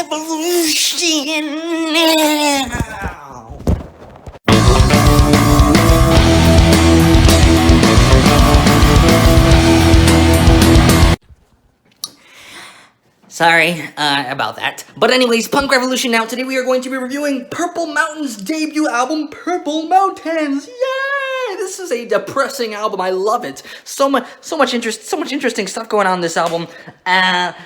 revolution now. Sorry about that. But anyways, Punk Revolution now. Today we are going to be reviewing Purple Mountain's debut album, Purple Mountains. Yay! This is a depressing album. I love it. So much interesting stuff going on in this album.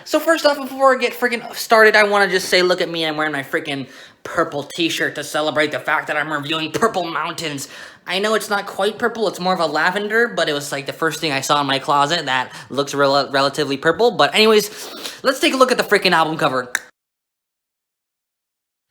So first off, before I get freaking started, I want to just say, look at me. I'm wearing my freaking purple t-shirt to celebrate the fact that I'm reviewing Purple Mountains. I know it's not quite purple, it's more of a lavender, but it was like the first thing I saw in my closet that looks relatively purple. But anyways, let's take a look at the freaking album cover.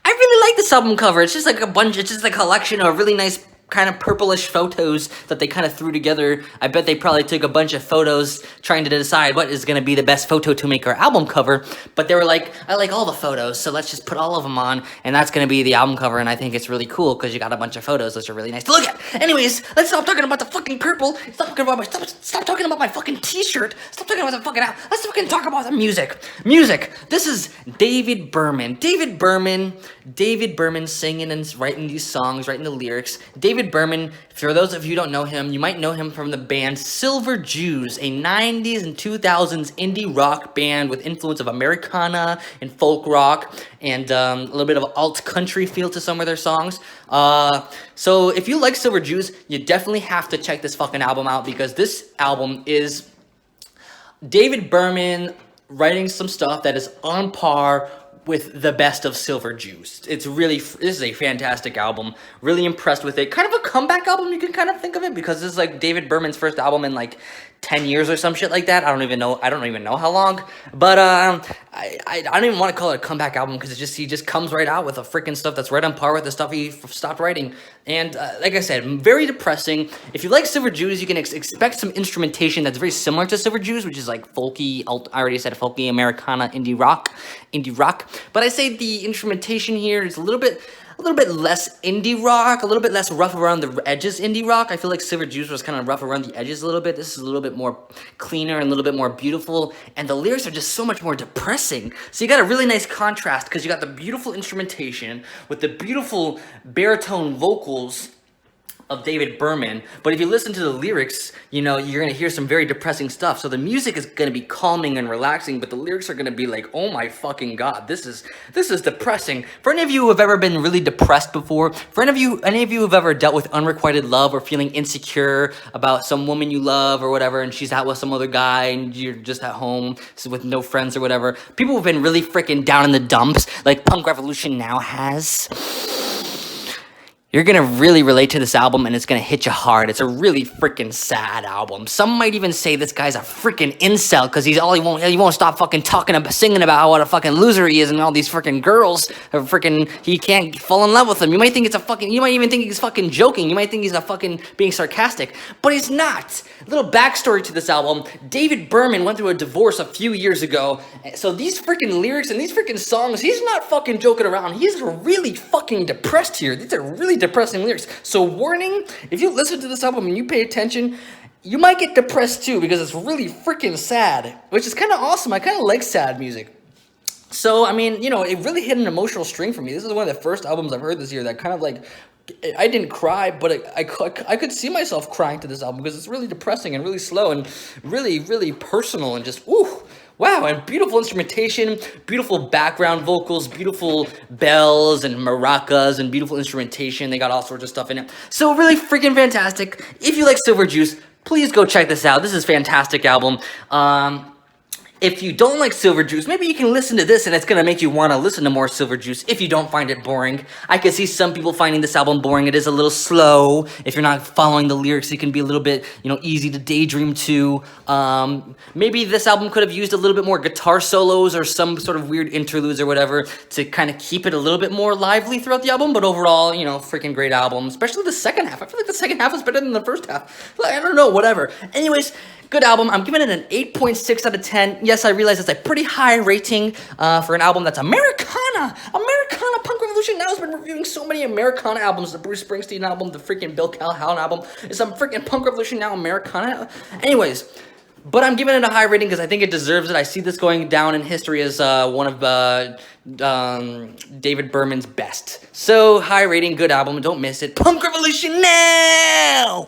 I really like this album cover. It's just like it's just a collection of really nice kind of purplish photos that they kind of threw together. I bet they probably took a bunch of photos trying to decide what is going to be the best photo to make our album cover, but they were like, I like all the photos, so let's just put all of them on, and that's going to be the album cover, and I think it's really cool because you got a bunch of photos which are really nice to look at. Anyways, let's stop talking about the fucking purple, stop talking about my fucking t-shirt, stop talking about the fucking album, let's fucking talk about the music. This is David Berman singing and writing these songs, writing the lyrics. David Berman, for those of you who don't know him, you might know him from the band Silver Jews, a 90s and 2000s indie rock band with influence of Americana and folk rock and a little bit of alt country feel to some of their songs. So if you like Silver Jews, you definitely have to check this fucking album out, because this album is David Berman writing some stuff that is on par with the best of Silver Jews. This is a fantastic album. Really impressed with it. Kind of a comeback album, you can kind of think of it, because this is like David Berman's first album in like 10 years or some shit like that. I don't even know how long. But I don't even want to call it a comeback album, because he just comes right out with the freaking stuff that's right on par with the stuff he stopped writing. And like I said, very depressing. If you like Silver Jews, you can expect some instrumentation that's very similar to Silver Jews, which is like folky, I already said folky, Americana, indie rock. But I say the instrumentation here is a little bit less indie rock, a little bit less rough around the edges indie rock. I feel like Silver Jews was kind of rough around the edges a little bit. This is a little bit more cleaner and a little bit more beautiful, and the lyrics are just so much more depressing. So you got a really nice contrast, because you got the beautiful instrumentation with the beautiful baritone vocals of David Berman, but if you listen to the lyrics, you know, you're gonna hear some very depressing stuff. So the music is gonna be calming and relaxing, but the lyrics are gonna be like, oh my fucking god, this is depressing. For any of you who have ever been really depressed before, for any of you who have ever dealt with unrequited love or feeling insecure about some woman you love or whatever, and she's out with some other guy and you're just at home with no friends or whatever, people who've been really freaking down in the dumps, like Punk Revolution now has, you're gonna really relate to this album, and it's gonna hit you hard. It's a really freaking sad album. Some might even say this guy's a freaking incel, because he won't stop fucking singing about what a fucking loser he is, and all these freaking girls are he can't fall in love with them. You might even think he's fucking joking. You might think he's fucking being sarcastic, but he's not. A little backstory to this album: David Berman went through a divorce a few years ago, so these freaking lyrics and these freaking songs, he's not fucking joking around. He's really fucking depressed here. These are really depressing lyrics. So warning, if you listen to this album and you pay attention, you might get depressed too, because it's really freaking sad, which is kind of awesome. I kind of like sad music. So, I mean, you know, it really hit an emotional string for me. This is one of the first albums I've heard this year that kind of like, I didn't cry, but I could see myself crying to this album, because it's really depressing and really slow and really, really personal and just, ooh. Wow, and beautiful instrumentation, beautiful background vocals, beautiful bells and maracas, and beautiful instrumentation. They got all sorts of stuff in it. So really freaking fantastic. If you like Silver Jews, please go check this out. This is a fantastic album. If you don't like Silver Jews, maybe you can listen to this and it's going to make you want to listen to more Silver Jews if you don't find it boring. I can see some people finding this album boring. It is a little slow. If you're not following the lyrics, it can be a little bit, you know, easy to daydream to. Maybe this album could have used a little bit more guitar solos or some sort of weird interludes or whatever to kind of keep it a little bit more lively throughout the album. But overall, you know, freaking great album, especially the second half. I feel like the second half is better than the first half. I don't know, whatever. Anyways, good album. I'm giving it an 8.6 out of 10. Yes, I realize it's a pretty high rating for an album that's Americana. Punk Revolution now has been reviewing so many Americana albums. The Bruce Springsteen album, the freaking Bill Calhoun album. It's some freaking Punk Revolution now Americana. Anyways, but I'm giving it a high rating because I think it deserves it. I see this going down in history as one of David Berman's best. So, high rating, good album. Don't miss it. Punk Revolution now!